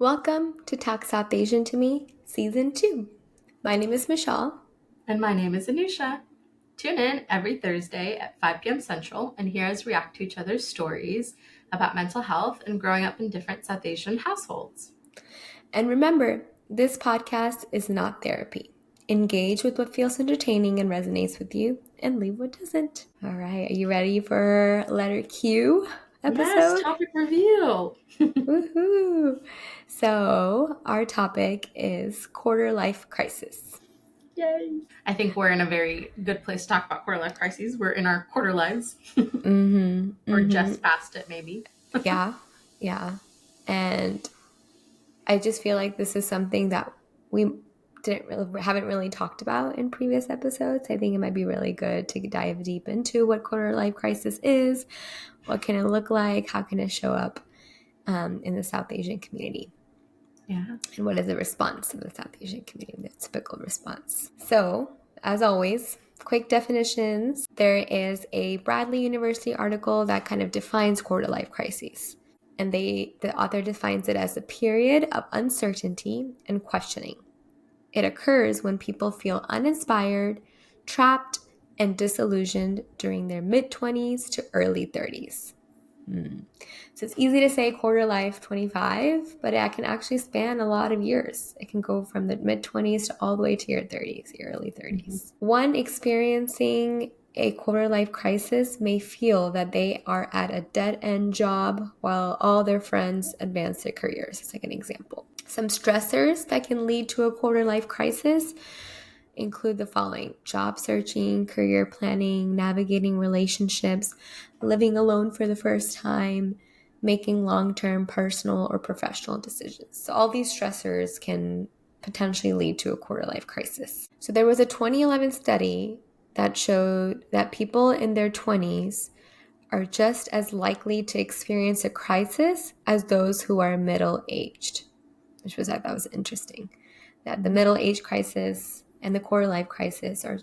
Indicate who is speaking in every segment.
Speaker 1: Welcome to Talk South Asian to Me, Season 2. My name is Michelle.
Speaker 2: And my name is Anusha. Tune in every Thursday at 5 p.m. Central and hear us react to each other's stories about mental health and growing up in different South Asian households.
Speaker 1: And remember, this podcast is not therapy. Engage with what feels entertaining and resonates with you, and leave what doesn't. All right, are you ready for letter Q
Speaker 2: Yes,
Speaker 1: episode?
Speaker 2: topic review.
Speaker 1: Woohoo! So, our topic is quarter life crisis.
Speaker 2: Yay. I think we're in a very good place to talk about quarter life crises. We're in our quarter lives, or just past it, maybe.
Speaker 1: Yeah. And I just feel like this is something that we haven't really talked about in previous episodes. I think it might be really good to dive deep into what quarter life crisis is, what can it look like, how can it show up in the South Asian community,
Speaker 2: Yeah.
Speaker 1: and what is the response of the South Asian community, the typical response. So, as always, quick definitions. There is a Bradley University article that kind of defines quarter life crises. And the author defines it as a period of uncertainty and questioning. It occurs when people feel uninspired, trapped, and disillusioned during their mid-20s to early 30s. So it's easy to say quarter life 25, but it can actually span a lot of years. It can go from the mid-20s to all the way to your 30s, your early 30s. One experiencing a quarter life crisis may feel that they are at a dead-end job while all their friends advance their careers. It's like an example. Some stressors that can lead to a quarter life crisis include the following: job searching, career planning, navigating relationships, living alone for the first time, making long-term personal or professional decisions. So all these stressors can potentially lead to a quarter life crisis. So there was a 2011 study that showed that people in their 20s are just as likely to experience a crisis as those who are middle-aged, which I thought was interesting. That the middle-age crisis and the quarter life crisis are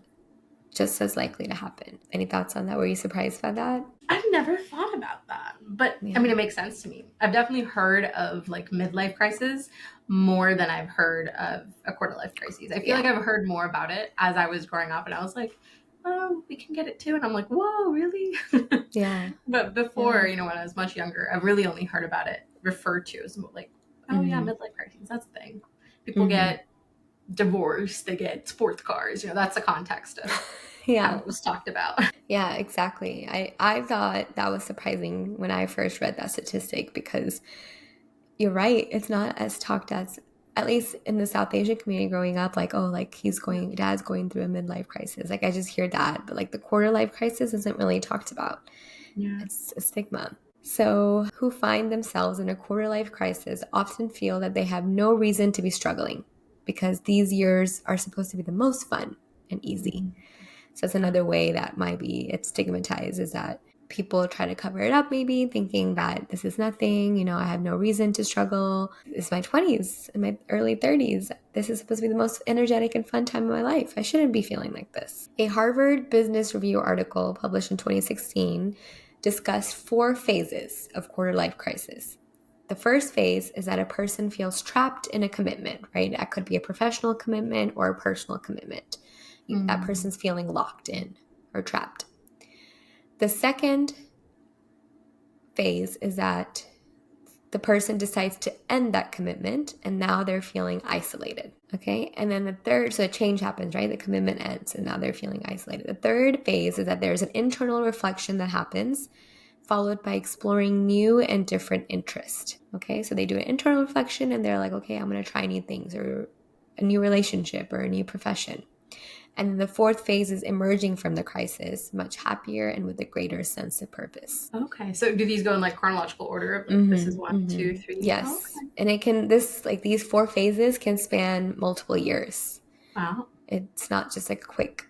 Speaker 1: just as likely to happen. Any thoughts on that? Were you surprised by that?
Speaker 2: I've never thought about that, but
Speaker 1: Yeah.
Speaker 2: I mean, it makes sense to me. I've definitely heard of like midlife crisis more than I've heard of a quarter life crisis. I feel like I've heard more about it as I was growing up, and I was like, oh, we can get it too. And I'm like, whoa, really?
Speaker 1: Yeah.
Speaker 2: But before, when I was much younger, I've really only heard about it referred to as like, oh yeah, midlife crisis. That's the thing. People get divorced, they get sports cars. That's the context of how it was talked about.
Speaker 1: Yeah, exactly. I thought that was surprising when I first read that statistic, because you're right. It's not as talked as, at least in the South Asian community growing up, like, oh, like dad's going through a midlife crisis. Like I just hear that, but like the quarter life crisis isn't really talked about.
Speaker 2: Yeah.
Speaker 1: It's a stigma. So who find themselves in a quarter life crisis often feel that they have no reason to be struggling because these years are supposed to be the most fun and easy. So that's another way that might be it's stigmatized, is that people try to cover it up, maybe thinking that this is nothing, I have no reason to struggle. It's my 20s and my early 30s. This is supposed to be the most energetic and fun time of my life. I shouldn't be feeling like this. A Harvard Business Review article published in 2016 discussed 4 phases of quarter life crisis. The first phase is that a person feels trapped in a commitment, right? That could be a professional commitment or a personal commitment. That person's feeling locked in or trapped. The second phase is that the person decides to end that commitment and now they're feeling isolated. Okay. And then the third, so a change happens, right? The commitment ends and now they're feeling isolated. The third phase is that there's an internal reflection that happens, followed by exploring new and different interest. Okay. So they do an internal reflection and they're like, okay, I'm going to try new things, or a new relationship or a new profession. And then the fourth phase is emerging from the crisis, much happier and with a greater sense of purpose.
Speaker 2: Okay. So do these go in like chronological order? Like this is 1, 2, 3.
Speaker 1: Yes.
Speaker 2: Okay.
Speaker 1: And it can, these 4 phases can span multiple years.
Speaker 2: Wow.
Speaker 1: It's not just like quick,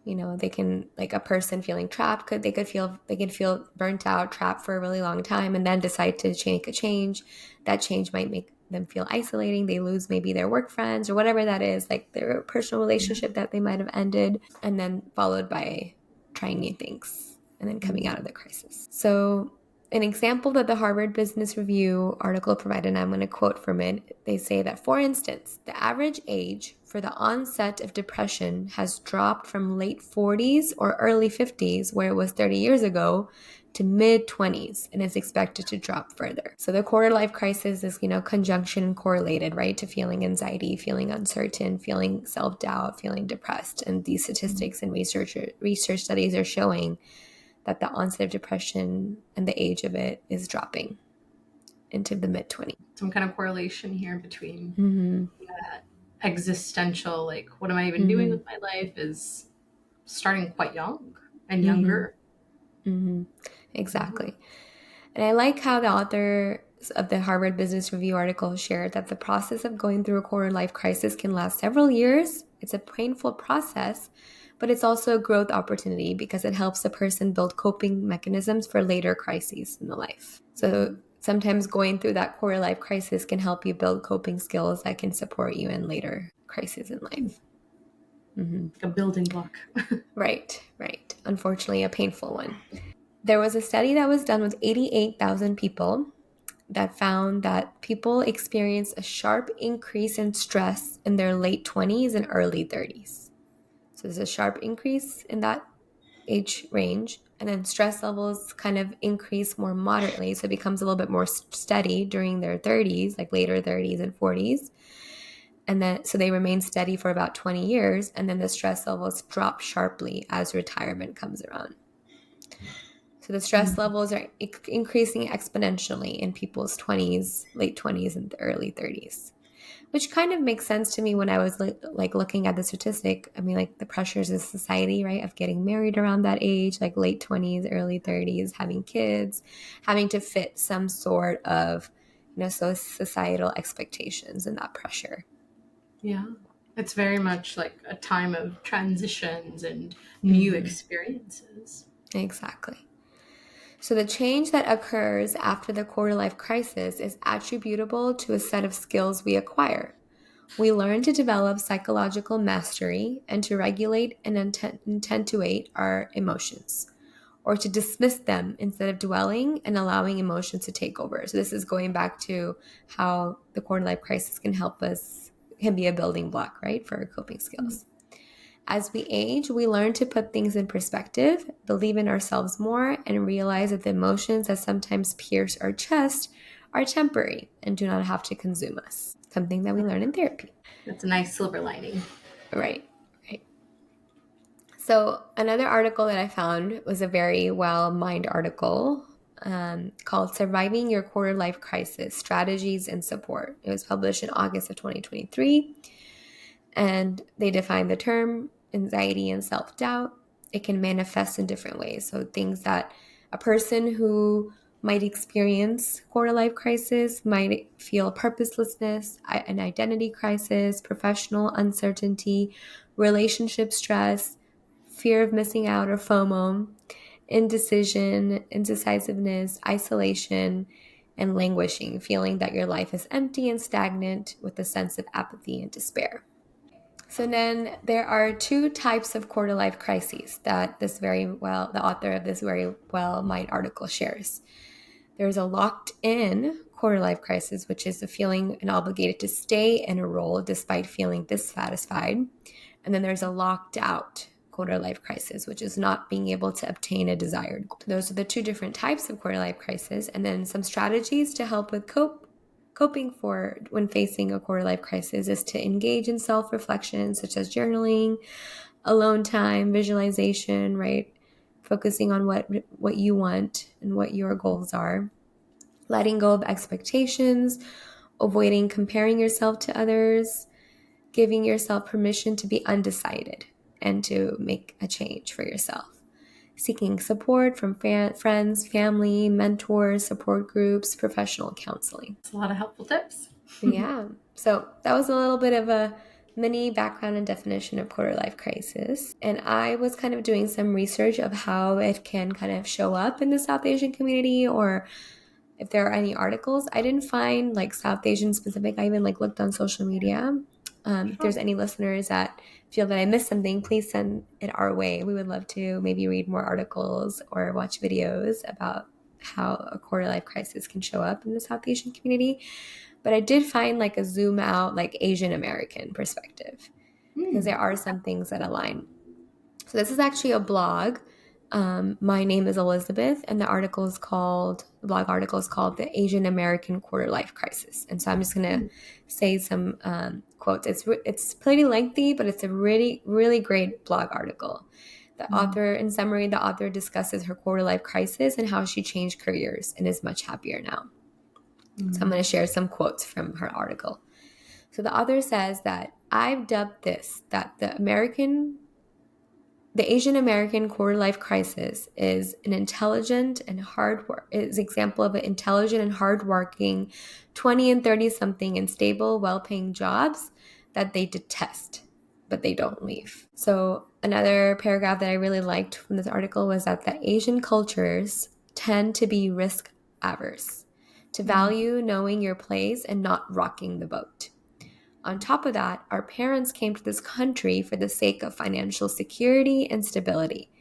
Speaker 1: they can, like a person feeling trapped, they can feel burnt out, trapped for a really long time, and then decide to make a change. That change might make them feel isolating. They lose maybe their work friends or whatever that is, like their personal relationship that they might have ended, and then followed by trying new things and then coming out of the crisis. So an example that the Harvard Business Review article provided, and I'm going to quote from it. They say that, for instance, the average age for the onset of depression has dropped from late 40s or early 50s, where it was 30 years ago, to mid 20s, and is expected to drop further. So the quarter life crisis is, conjunction correlated, right, to feeling anxiety, feeling uncertain, feeling self-doubt, feeling depressed. And these statistics and research studies are showing that the onset of depression and the age of it is dropping into the mid 20s.
Speaker 2: Some kind of correlation here between
Speaker 1: Mm-hmm.
Speaker 2: that existential, like, what am I even doing
Speaker 1: Mm-hmm.
Speaker 2: with my life, is starting quite young and
Speaker 1: Mm-hmm.
Speaker 2: younger.
Speaker 1: Mm-hmm.
Speaker 2: Yeah.
Speaker 1: Exactly. And I like how the author of the Harvard Business Review article shared that the process of going through a quarter life crisis can last several years. It's a painful process, but it's also a growth opportunity because it helps a person build coping mechanisms for later crises in the life. So sometimes going through that quarter life crisis can help you build coping skills that can support you in later crises in life. Mm-hmm.
Speaker 2: Like a building block.
Speaker 1: Right, right. Unfortunately, a painful one. There was a study that was done with 88,000 people that found that people experience a sharp increase in stress in their late 20s and early 30s. So there's a sharp increase in that age range, and then stress levels kind of increase more moderately. So it becomes a little bit more steady during their 30s, like later 30s and 40s. And then, so they remain steady for about 20 years, and then the stress levels drop sharply as retirement comes around. So the stress levels are increasing exponentially in people's 20s, late 20s, and early 30s, which kind of makes sense to me when I was like looking at the statistic. I mean, like the pressures of society, right, of getting married around that age, like late 20s, early 30s, having kids, having to fit some sort of, so societal expectations and that pressure.
Speaker 2: Yeah. It's very much like a time of transitions and new
Speaker 1: Mm-hmm.
Speaker 2: experiences.
Speaker 1: Exactly. So the change that occurs after the quarter life crisis is attributable to a set of skills we acquire. We learn to develop psychological mastery and to regulate and attenuate our emotions, or to dismiss them instead of dwelling and allowing emotions to take over. So this is going back to how the quarter life crisis can help us, can be a building block, right, for our coping skills. As we age, we learn to put things in perspective, believe in ourselves more, and realize that the emotions that sometimes pierce our chest are temporary and do not have to consume us. Something that we learn in therapy.
Speaker 2: That's a nice silver lining.
Speaker 1: Right, right. So, another article that I found was a very well mined article called Surviving Your Quarter Life Crisis Strategies and Support. It was published in August of 2023. And they define the term anxiety and self doubt. It can manifest in different ways. So, things that a person who might experience quarter life crisis might feel purposelessness, an identity crisis, professional uncertainty, relationship stress, fear of missing out or FOMO, indecision, indecisiveness, isolation, and languishing, feeling that your life is empty and stagnant with a sense of apathy and despair. So then there are two types of quarter life crises that the author of this very well mined article shares. There's a locked in quarter life crisis, which is the feeling and obligated to stay in a role despite feeling dissatisfied. And then there's a locked out quarter life crisis, which is not being able to obtain a desired goal. Those are the two different types of quarter life crisis. And then some strategies to help with coping for when facing a quarter life crisis is to engage in self-reflection, such as journaling, alone time, visualization, right? Focusing on what you want and what your goals are. Letting go of expectations, avoiding comparing yourself to others, giving yourself permission to be undecided and to make a change for yourself. Seeking support from friends, family, mentors, support groups, professional counseling.
Speaker 2: It's a lot of helpful tips.
Speaker 1: Yeah. So that was a little bit of a mini background and definition of quarter life crisis. And I was kind of doing some research of how it can kind of show up in the South Asian community, or if there are any articles. I didn't find like South Asian specific. I even like looked on social media. If
Speaker 2: Sure.
Speaker 1: there's any listeners that feel that I missed something, please send it our way. We would love to maybe read more articles or watch videos about how a quarter life crisis can show up in the South Asian community. But I did find like a zoom out, like Asian American perspective, because there are some things that align. So this is actually a blog. My name is Elizabeth, and the blog article is called "The Asian American Quarter Life Crisis." And so I'm just gonna say some quotes. It's pretty lengthy, but it's a really really great blog article. In summary, the author discusses her quarter life crisis and how she changed careers and is much happier now. So I'm going to share some quotes from her article. So the author says that I've dubbed this that the Asian American quarter life crisis is an intelligent and is example of an intelligent and hardworking 20 and 30 something in stable, well-paying jobs that they detest, but they don't leave. So another paragraph that I really liked from this article was that the Asian cultures tend to be risk averse, to value knowing your place and not rocking the boat. On top of that, our parents came to this country for the sake of financial security and stability,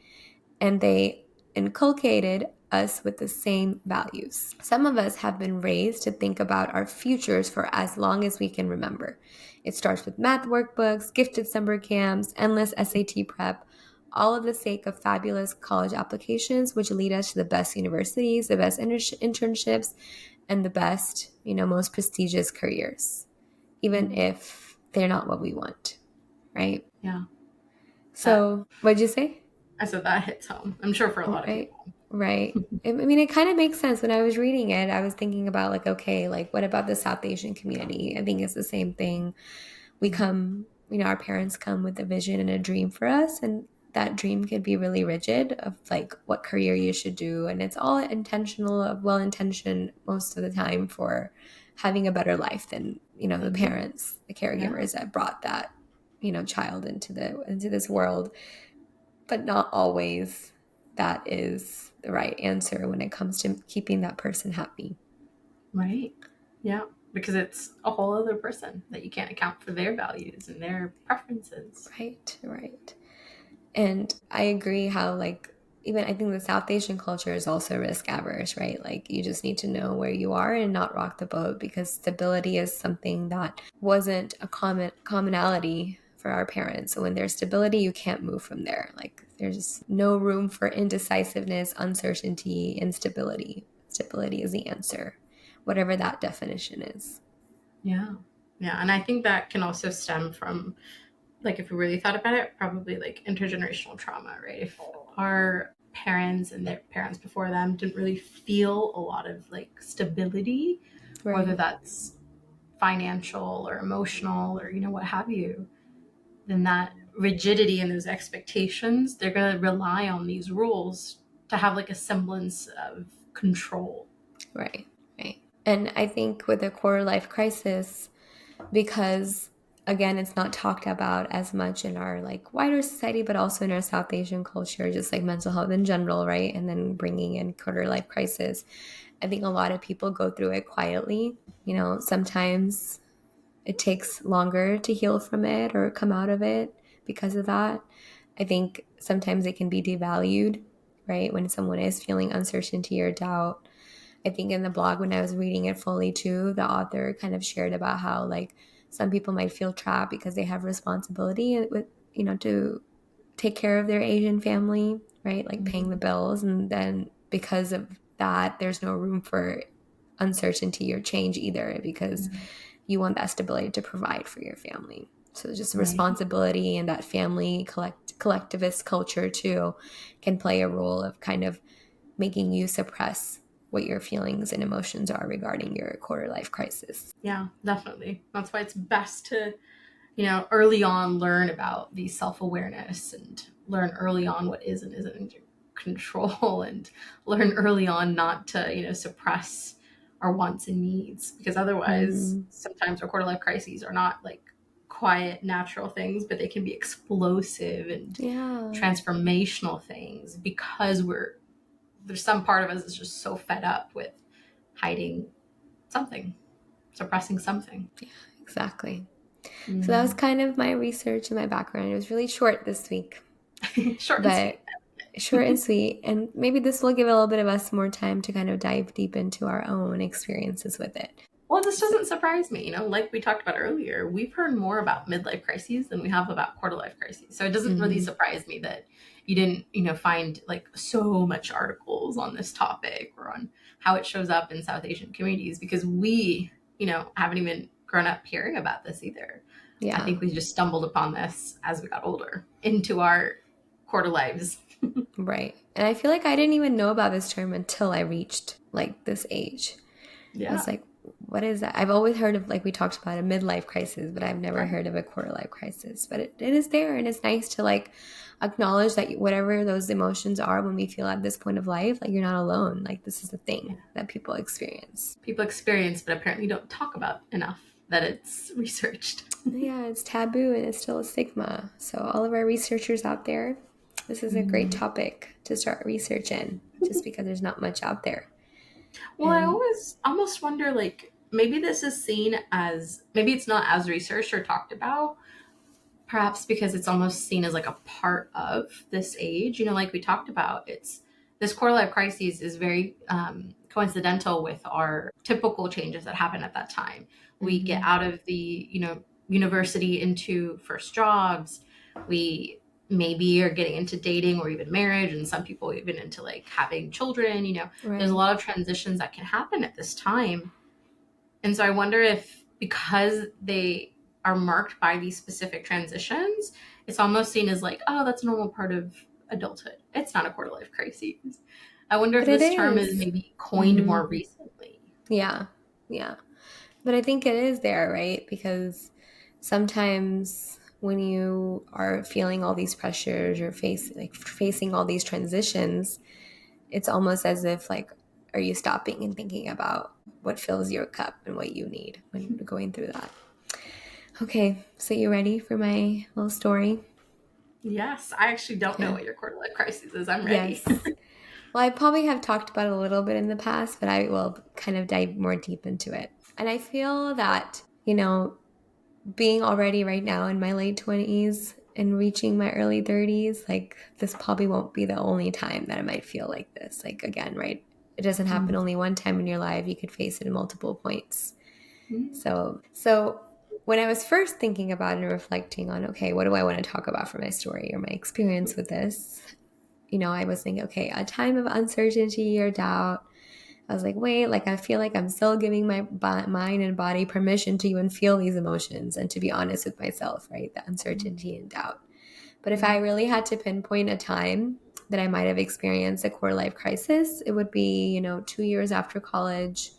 Speaker 1: and they inculcated us with the same values. Some of us have been raised to think about our futures for as long as we can remember. It starts with math workbooks, gifted summer camps, endless SAT prep, all of the sake of fabulous college applications, which lead us to the best universities, the best internships, and the best, most prestigious careers, even if they're not what we want, right?
Speaker 2: Yeah.
Speaker 1: So, what'd you say?
Speaker 2: I said that hits home, I'm sure, for a lot of
Speaker 1: Right,
Speaker 2: people.
Speaker 1: right. I mean, it kind of makes sense. When I was reading it, I was thinking about like, okay, like what about the South Asian community? I think it's the same thing. We come, our parents come with a vision and a dream for us, and that dream could be really rigid of like what career you should do, and it's all intentional, well intentioned most of the time for having a better life than the parents, the caregivers that brought that child into this world. But not always that is the right answer when it comes to keeping that person happy.
Speaker 2: Right. Yeah. Because it's a whole other person that you can't account for their values and their preferences.
Speaker 1: Right, right. And I agree how, like, even I think the South Asian culture is also risk averse, right? Like, you just need to know where you are and not rock the boat, because stability is something that wasn't a commonality for our parents. So when there's stability, you can't move from there. Like, there's no room for indecisiveness, uncertainty, instability. Stability is the answer, whatever that definition is.
Speaker 2: Yeah. Yeah. And I think that can also stem from, like, if we really thought about it, probably like intergenerational trauma, right? If our parents and their parents before them didn't really feel a lot of like stability,
Speaker 1: Right.
Speaker 2: whether that's financial or emotional or, what have you, then that rigidity and those expectations, they're going to rely on these rules to have like a semblance of control.
Speaker 1: Right, right. And I think with a quarter life crisis, because again, it's not talked about as much in our like wider society, but also in our South Asian culture, just like mental health in general, right? And then bringing in quarter life crisis, I think a lot of people go through it quietly. Sometimes it takes longer to heal from it or come out of it because of that. I think sometimes it can be devalued, right? When someone is feeling uncertainty or doubt. I think in the blog, when I was reading it fully too, the author kind of shared about how like some people might feel trapped because they have responsibility with, to take care of their Asian family, right? Like paying the bills. And then because of that, there's no room for uncertainty or change either, because you want that stability to provide for your family. So just responsibility and that family collectivist culture too can play a role of kind of making you suppress what your feelings and emotions are regarding your quarter life crisis.
Speaker 2: Yeah, definitely. That's why it's best to, early on learn about the self-awareness and learn early on what is and isn't in your control, and learn early on not to, suppress our wants and needs, because otherwise sometimes our quarter life crises are not like quiet, natural things, but they can be explosive and transformational things, because there's some part of us that's just so fed up with hiding something, suppressing something.
Speaker 1: Yeah, exactly. So that was kind of my research and my background. It was really short this week.
Speaker 2: Short and sweet.
Speaker 1: Short and sweet. And maybe this will give a little bit of us more time to kind of dive deep into our own experiences with it.
Speaker 2: Well, this
Speaker 1: So,
Speaker 2: doesn't surprise me. Like we talked about earlier, we've heard more about midlife crises than we have about quarter life crises. So it doesn't really
Speaker 1: mm-hmm.
Speaker 2: surprise me that you didn't, find like so much articles on this topic or on how it shows up in South Asian communities because we, haven't even grown up hearing about this either. I
Speaker 1: Yeah.
Speaker 2: think we just stumbled upon this as we got older into our quarter lives.
Speaker 1: Right. And I feel like I didn't even know about this term until I reached like this age. I was
Speaker 2: Yeah.
Speaker 1: like, what is that? I've always heard of, like we talked about, a midlife crisis, but I've never
Speaker 2: Right.
Speaker 1: heard of a quarter life crisis. But it is there, and it's nice to like acknowledge that whatever those emotions are when we feel at this point of life, like you're not alone. Like this is a
Speaker 2: Yeah.
Speaker 1: thing that people experience.
Speaker 2: People experience, but apparently don't talk about enough that it's researched.
Speaker 1: Yeah, it's taboo and it's still a stigma. So all of our researchers out there, this is a great topic to start research in, just because there's not much out there.
Speaker 2: Well, I
Speaker 1: And
Speaker 2: always almost wonder like maybe this is seen as maybe it's not as researched or talked about, perhaps because it's almost seen as like a part of this age. Like we talked about, it's this quarter life crisis is very coincidental with our typical changes that happen at that time. We get
Speaker 1: mm-hmm.
Speaker 2: out of the, university into first jobs. We maybe are getting into dating or even marriage, and some people even into like having children. There's a
Speaker 1: Right.
Speaker 2: lot of transitions that can happen at this time. And so I wonder if because they are marked by these specific transitions, it's almost seen as like, oh, that's a normal part of adulthood. It's not a quarter life crisis. I wonder if
Speaker 1: But it
Speaker 2: this term is
Speaker 1: is.
Speaker 2: maybe coined
Speaker 1: Mm-hmm.
Speaker 2: more recently.
Speaker 1: Yeah. Yeah. But I think it is there, right? Because sometimes when you are feeling all these pressures or facing all these transitions, it's almost as if like, are you stopping and thinking about what fills your cup and what you need when going through that? Okay, so you ready for my little story?
Speaker 2: Yes, I actually don't know
Speaker 1: Yeah.
Speaker 2: what your quarter life crisis is. I'm ready.
Speaker 1: Yes. Well, I probably have talked about it a little bit in the past, but I will kind of dive more deep into it. And I feel that, being already right now in my late 20s and reaching my early 30s, like this probably won't be the only time that I might feel like this. Like, again, right? It doesn't happen only one time in your life. You could face it at multiple points. So when I was first thinking about and reflecting on, okay, what do I want to talk about for my story or my experience with this? I was thinking, okay, a time of uncertainty or doubt. I was like, wait, like I feel like I'm still giving my mind and body permission to even feel these emotions and to be honest with myself, right? The uncertainty and doubt. But if I really had to pinpoint a time that I might have experienced a quarter life crisis, it would be, 2 years after college.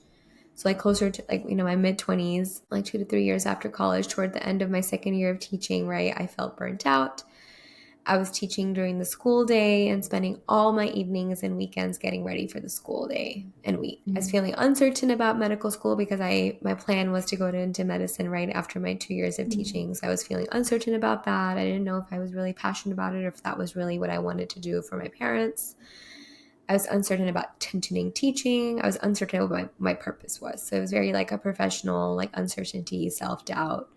Speaker 1: So like closer to like, my mid 20s, like 2 to 3 years after college, toward the end of my second year of teaching, right? I felt burnt out. I was teaching during the school day and spending all my evenings and weekends getting ready for the school day and week. I was feeling uncertain about medical school because my plan was to go into medicine right after my 2 years of teaching. So I was feeling uncertain about that. I didn't know if I was really passionate about it or if that was really what I wanted to do for my parents. I was uncertain about continuing teaching. I was uncertain what my purpose was. So it was very like a professional, like uncertainty, self-doubt.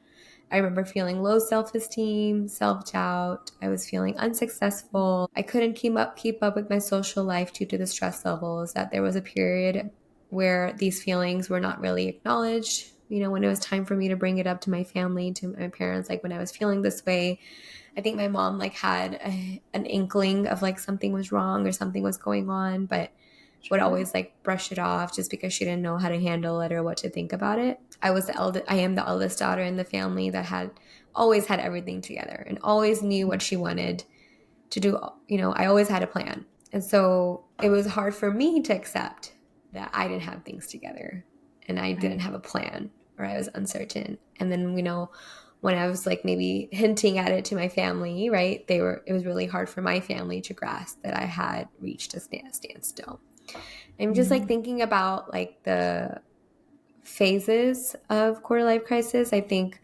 Speaker 1: I remember feeling low self-esteem, self-doubt. I was feeling unsuccessful. I couldn't keep up with my social life due to the stress levels. That there was a period where these feelings were not really acknowledged. When it was time for me to bring it up to my family, to my parents, like when I was feeling this way, I think my mom like had an inkling of like something was wrong or something was going on, but would
Speaker 2: Sure.
Speaker 1: always like brush it off just because she didn't know how to handle it or what to think about it. I am the eldest daughter in the family that had always had everything together and always knew what she wanted to do. I always had a plan. And so it was hard for me to accept that I didn't have things together and I didn't
Speaker 2: Right.
Speaker 1: have a plan or I was uncertain. And then, when I was like maybe hinting at it to my family, right? It was really hard for my family to grasp that I had reached a standstill. I'm just like thinking about like the phases of quarter life crisis. I think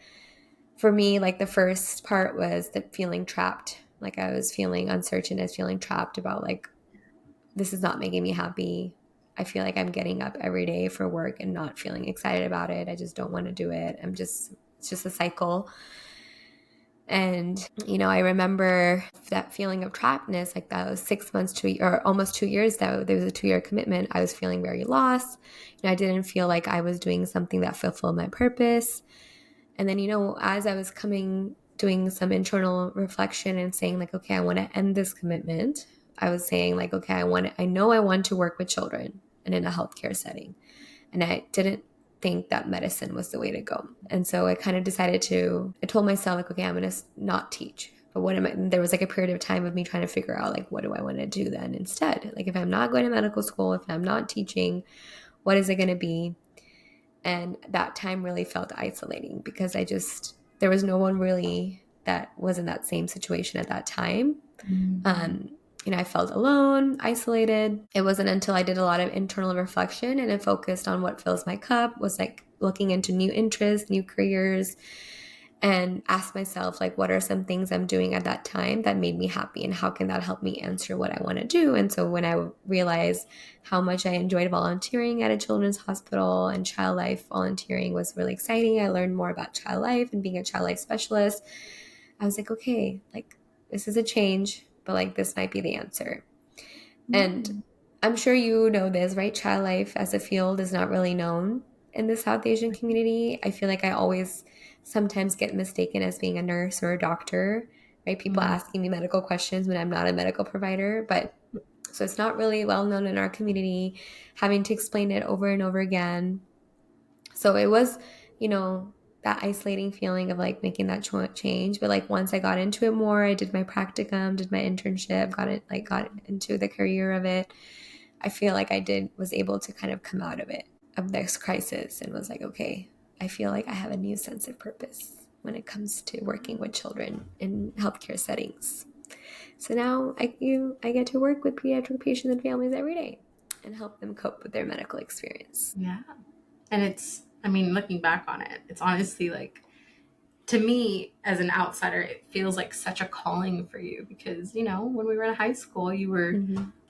Speaker 1: for me, like the first part was the feeling trapped. Like I was feeling uncertain. I was feeling trapped about like, this is not making me happy. I feel like I'm getting up every day for work and not feeling excited about it. I just don't want to do it. It's just a cycle. And, I remember that feeling of trappedness, like that was 6 months or almost 2 years, though there was a 2-year commitment. I was feeling very lost. I didn't feel like I was doing something that fulfilled my purpose. And then, as I was doing some internal reflection and saying like, okay, I want to end this commitment. I was saying like, okay, I know I want to work with children and in a healthcare setting. And I didn't think that medicine was the way to go. And so I kind of I told myself like, okay, I'm going to not teach. But there was like a period of time of me trying to figure out like, what do I want to do then instead? Like if I'm not going to medical school, if I'm not teaching, what is it going to be? And that time really felt isolating because there was no one really that was in that same situation at that time. I felt alone, isolated. It wasn't until I did a lot of internal reflection and I focused on what fills my cup, was like looking into new interests, new careers, and asked myself, like, what are some things I'm doing at that time that made me happy and how can that help me answer what I want to do? And so when I realized how much I enjoyed volunteering at a children's hospital and child life volunteering was really exciting, I learned more about child life and being a child life specialist. I was like, okay, like this is a change, but like this might be the answer. And I'm sure you know this, right? Child life as a field is not really known in the South Asian community. I feel like I always sometimes get mistaken as being a nurse or a doctor, right? People asking me medical questions when I'm not a medical provider. But so it's not really well known in our community, having to explain it over and over again. So it was, that isolating feeling of like making that change. But like once I got into it more, I did my practicum, did my internship, got into the career of it. I feel like was able to kind of come out of this crisis and was like, okay, I feel like I have a new sense of purpose when it comes to working with children in healthcare settings. So now I get to work with pediatric patients and families every day and help them cope with their medical experience.
Speaker 2: Yeah. And looking back on it, it's honestly like, to me as an outsider, it feels like such a calling for you because, when we were in high school, you were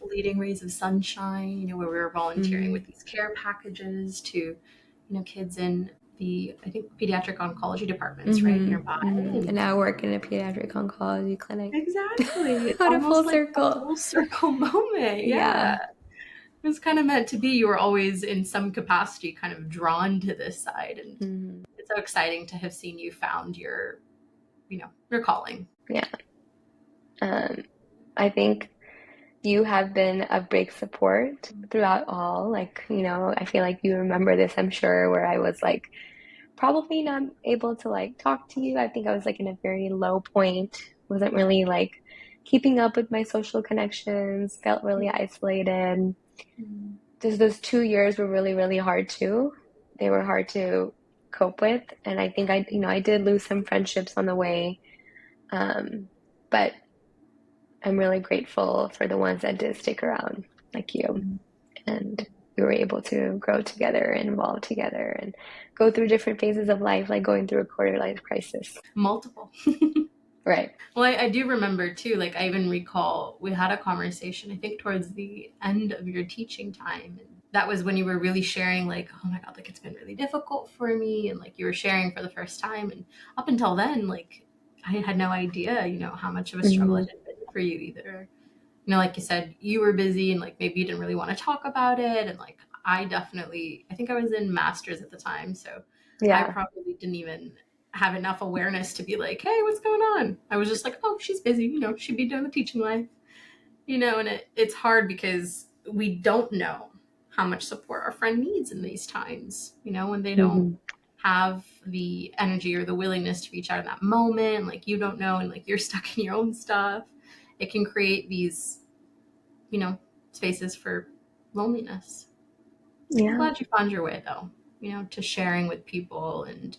Speaker 2: leading Rays of Sunshine, where we were volunteering with these care packages to, kids in the, I think, pediatric oncology departments, right, nearby.
Speaker 1: And now I work in a pediatric oncology clinic.
Speaker 2: Exactly. It's
Speaker 1: What a
Speaker 2: almost
Speaker 1: full
Speaker 2: like
Speaker 1: circle.
Speaker 2: a full circle moment. Yeah. It was kind of meant to be. You were always in some capacity kind of drawn to this side. And it's so exciting to have seen you found your calling.
Speaker 1: Yeah. I think you have been a big support throughout all. Like, I feel like you remember this, I'm sure, where I was like probably not able to like talk to you. I think I was like in a very low point, wasn't really like keeping up with my social connections, felt really isolated. Just those 2 years were really, really hard too. They were hard to cope with. And I think I did lose some friendships on the way. But I'm really grateful for the ones that did stick around, like you. And we were able to grow together and evolve together and go through different phases of life, like going through a quarter life crisis.
Speaker 2: Multiple.
Speaker 1: Right.
Speaker 2: Well, I do remember too, like I even recall we had a conversation, I think towards the end of your teaching time. And that was when you were really sharing like, oh my God, like it's been really difficult for me. And like you were sharing for the first time. And up until then, like I had no idea, how much of a struggle it had been for you either. Like you said, you were busy and like maybe you didn't really want to talk about it. And like I think I was in master's at the time. So I probably didn't even have enough awareness to be like, hey, what's going on? I was just like, oh, she's busy, she'd be doing the teaching life, and it's hard because we don't know how much support our friend needs in these times, when they don't have the energy or the willingness to reach out in that moment, like you don't know, and like you're stuck in your own stuff. It can create these, spaces for loneliness. I'm glad you found your way though, to sharing with people and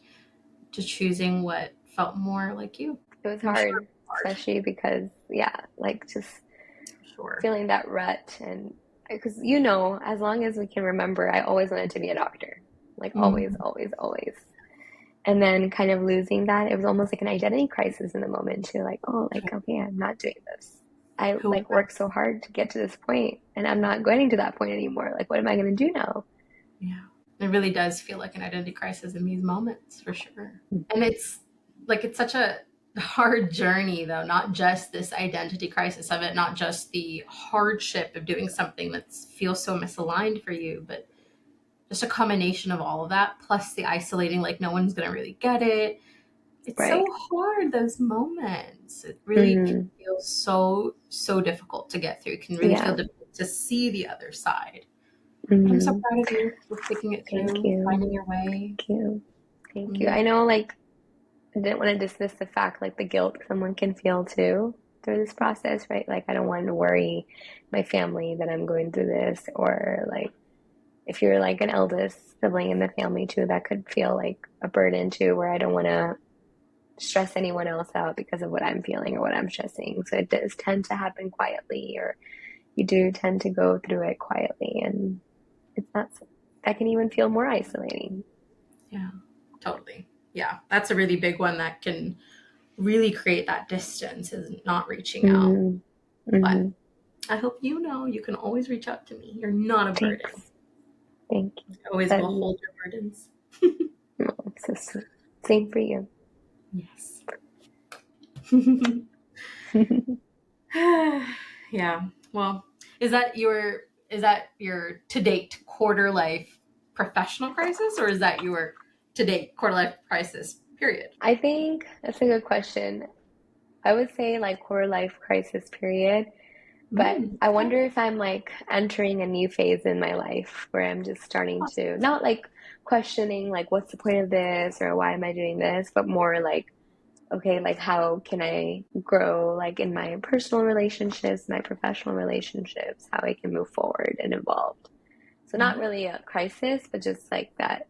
Speaker 2: to choosing what felt more like you.
Speaker 1: It was hard, especially because, like just feeling that rut. And because, as long as we can remember, I always wanted to be a doctor, like always, always, always. And then kind of losing that, it was almost like an identity crisis in the moment too. Like, oh, like, okay, I'm not doing this. I like worked so hard to get to this point and I'm not going to that point anymore. Like, what am I going to do now?
Speaker 2: Yeah. It really does feel like an identity crisis in these moments for sure. And it's like, it's such a hard journey, though, not just this identity crisis of it, not just the hardship of doing something that feels so misaligned for you, but just a combination of all of that, plus the isolating, like no one's going to really get it. It's
Speaker 1: Right.
Speaker 2: so hard, those moments. It really can
Speaker 1: Mm-hmm.
Speaker 2: feel so, so difficult to get through. It can really feel
Speaker 1: Yeah.
Speaker 2: difficult to see the other side. But I'm so
Speaker 1: Mm-hmm.
Speaker 2: proud of you for sticking it
Speaker 1: Thank
Speaker 2: through,
Speaker 1: you.
Speaker 2: finding your way.
Speaker 1: Thank you. Thank you.
Speaker 2: Mm.
Speaker 1: I know, like, I didn't want to dismiss the fact, like, the guilt someone can feel too through this process, right? Like, I don't want to worry my family that I'm going through this, or like, if you're like an eldest sibling in the family too, that could feel like a burden too, where I don't want to stress anyone else out because of what I'm feeling or what I'm stressing. So it does tend to happen quietly, or you do tend to go through it quietly, and it's not, that can even feel more isolating.
Speaker 2: Yeah, totally. Yeah, that's a really big one that can really create that distance, is not reaching out.
Speaker 1: Mm-hmm.
Speaker 2: But
Speaker 1: Mm-hmm.
Speaker 2: I hope you know you can always reach out to me. You're not a burden.
Speaker 1: Thanks. Thank you.
Speaker 2: I always
Speaker 1: That,
Speaker 2: will hold your burdens.
Speaker 1: oh, so sweet. Same for you.
Speaker 2: Yes. Yeah. Well, is that your to date quarter life professional crisis, or is that your to date quarter life crisis period?
Speaker 1: I think that's a good question. I would say like quarter life crisis period, but I
Speaker 2: Okay.
Speaker 1: wonder if I'm like entering a new phase in my life where I'm just starting to not like questioning like what's the point of this or why am I doing this, but more like okay, like how can I grow like in my personal relationships, my professional relationships, how I can move forward and evolve. So not
Speaker 2: Yeah.
Speaker 1: really a crisis, but just like that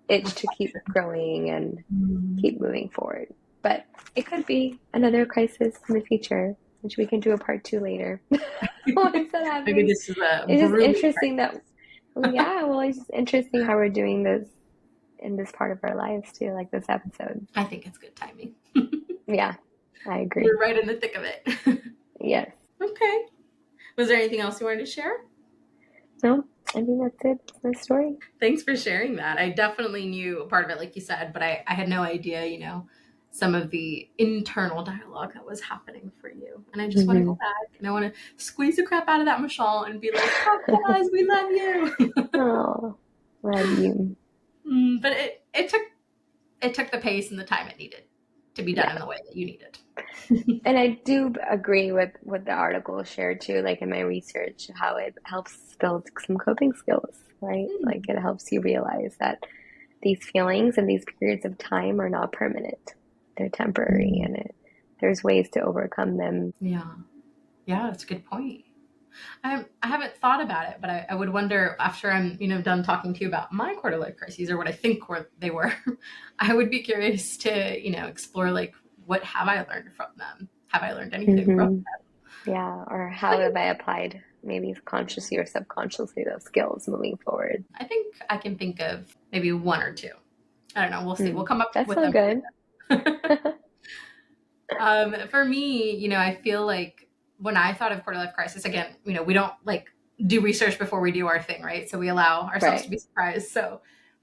Speaker 1: itch to keep
Speaker 2: Reflection.
Speaker 1: growing and
Speaker 2: Mm.
Speaker 1: keep moving forward. But it could be another crisis in the future, which we can do a part two later. Once that
Speaker 2: Maybe
Speaker 1: happens,
Speaker 2: this is a
Speaker 1: it's just
Speaker 2: brewing
Speaker 1: interesting that,
Speaker 2: crisis.
Speaker 1: well, yeah, well, it's just interesting how we're doing this in this part of our lives too, like this episode.
Speaker 2: I think it's good timing.
Speaker 1: Yeah, I
Speaker 2: We're
Speaker 1: agree.
Speaker 2: right in the thick of it.
Speaker 1: Yes.
Speaker 2: Okay. Was there anything else you wanted to share?
Speaker 1: No, I think that's it. That's my story.
Speaker 2: Thanks for sharing that. I definitely knew a part of it, like you said, but I had no idea, some of the internal dialogue that was happening for you. And I just want to go
Speaker 1: Hmm.
Speaker 2: back and I want to squeeze the crap out of that Michelle and be like, talk to us, we love you.
Speaker 1: Oh, love you.
Speaker 2: But it took the pace and the time it needed to be done in
Speaker 1: Yeah.
Speaker 2: the way that you needed.
Speaker 1: And I do agree with what the article shared too, like in my research, how it helps build some coping skills, right?
Speaker 2: Mm,
Speaker 1: Like it helps you realize that these feelings and these periods of time are not permanent. They're temporary,
Speaker 2: mm.
Speaker 1: and there's ways to overcome them.
Speaker 2: Yeah. Yeah, that's a good point. I haven't thought about it, but I would wonder after I'm done talking to you about my quarter life crises or what I think they were. I would be curious to explore like what have I learned from them? Have I learned anything from
Speaker 1: Hmm.
Speaker 2: them?
Speaker 1: Yeah, or how
Speaker 2: Like,
Speaker 1: have I applied maybe consciously or subconsciously those skills moving forward?
Speaker 2: I think I can think of maybe one or two. I don't know. We'll see. We'll
Speaker 1: Hmm.
Speaker 2: come up
Speaker 1: That's
Speaker 2: with
Speaker 1: so
Speaker 2: them.
Speaker 1: good.
Speaker 2: For me, I feel like when I thought of quarter life crisis, again, we don't like do research before we do our thing, right? So we allow ourselves to
Speaker 1: Right.
Speaker 2: be surprised. So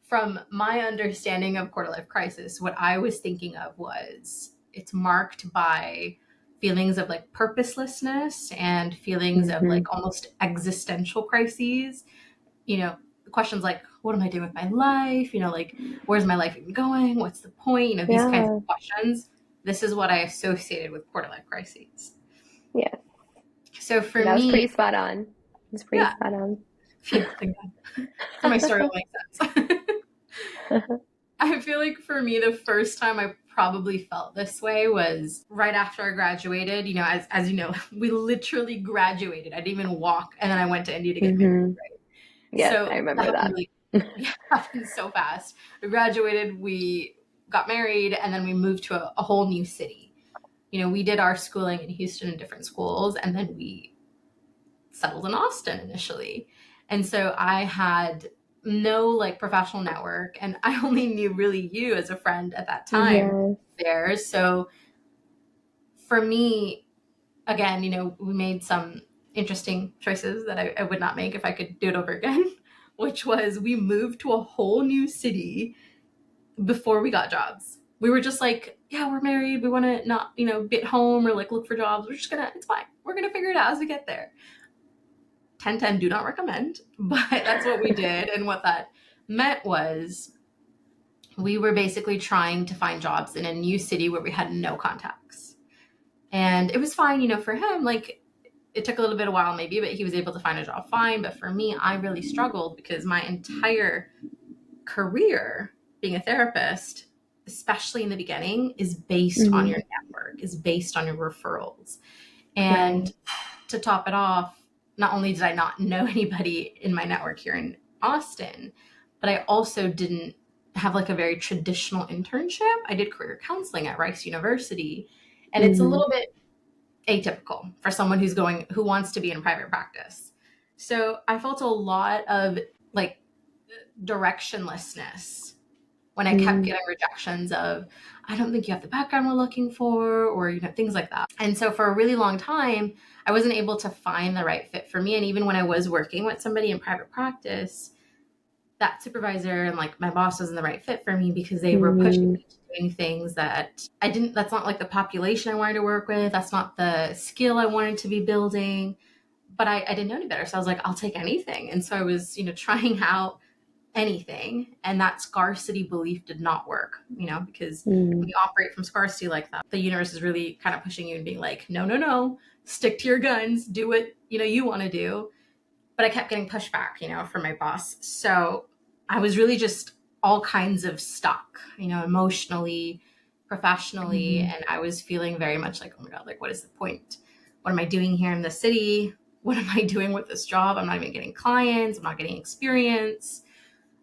Speaker 2: from my understanding of quarter life crisis, what I was thinking of was it's marked by feelings of like purposelessness and feelings of
Speaker 1: Hmm.
Speaker 2: like almost existential crises. You know, questions like, what am I doing with my life? Like, where's my life even going? What's the point? These kinds of
Speaker 1: Yeah.
Speaker 2: questions. This is what I associated with quarter life crises.
Speaker 1: Yeah.
Speaker 2: So for
Speaker 1: That was
Speaker 2: me,
Speaker 1: pretty spot on. It's pretty
Speaker 2: yeah,
Speaker 1: spot on.
Speaker 2: phew, thank God. For my story to make sense. I feel like for me, the first time I probably felt this way was right after I graduated. As you know, we literally graduated. I didn't even walk, and then I went to India to get married.
Speaker 1: Hmm. Yes,
Speaker 2: So
Speaker 1: I
Speaker 2: that
Speaker 1: remember
Speaker 2: happened
Speaker 1: that.
Speaker 2: really, yeah, happened so fast. We graduated, we got married, and then we moved to a whole new city. We did our schooling in Houston in different schools, and then we settled in Austin initially. And so I had no like professional network, and I only knew really you as a friend at that time
Speaker 1: Yes.
Speaker 2: there. So for me, again, we made some interesting choices that I would not make if I could do it over again, which was we moved to a whole new city before we got jobs. we were just like, yeah, we're married. We want to not, be at home or like look for jobs. It's fine. We're going to figure it out as we get there. 10-10, do not recommend, but that's what we did. And what that meant was we were basically trying to find jobs in a new city where we had no contacts. And it was fine, for him, like it took a little bit of a while maybe, but he was able to find a job fine. But for me, I really struggled because my entire career being a therapist, especially in the beginning, is based on your network, is based on your referrals. And
Speaker 1: Right.
Speaker 2: to top it off, not only did I not know anybody in my network here in Austin, but I also didn't have like a very traditional internship. I did career counseling at Rice University, and it's a little bit atypical for someone who wants to be in private practice. So I felt a lot of like directionlessness when I kept getting rejections of, I don't think you have the background we're looking for, or, things like that. And so for a really long time, I wasn't able to find the right fit for me. And even when I was working with somebody in private practice, that supervisor and like my boss wasn't the right fit for me because they were pushing me to doing things that that's not like the population I wanted to work with. That's not the skill I wanted to be building. But I didn't know any better. So I was like, I'll take anything. And so I was, trying out anything, and that scarcity belief did not work, because when you operate from scarcity like that, the universe is really kind of pushing you and being like, no, no, no, stick to your guns, do what you want to do. But I kept getting pushback, from my boss. So I was really just all kinds of stuck, emotionally, professionally, and I was feeling very much like, oh my god, like what is the point? What am I doing here in the city? What am I doing with this job? I'm not even getting clients, I'm not getting experience,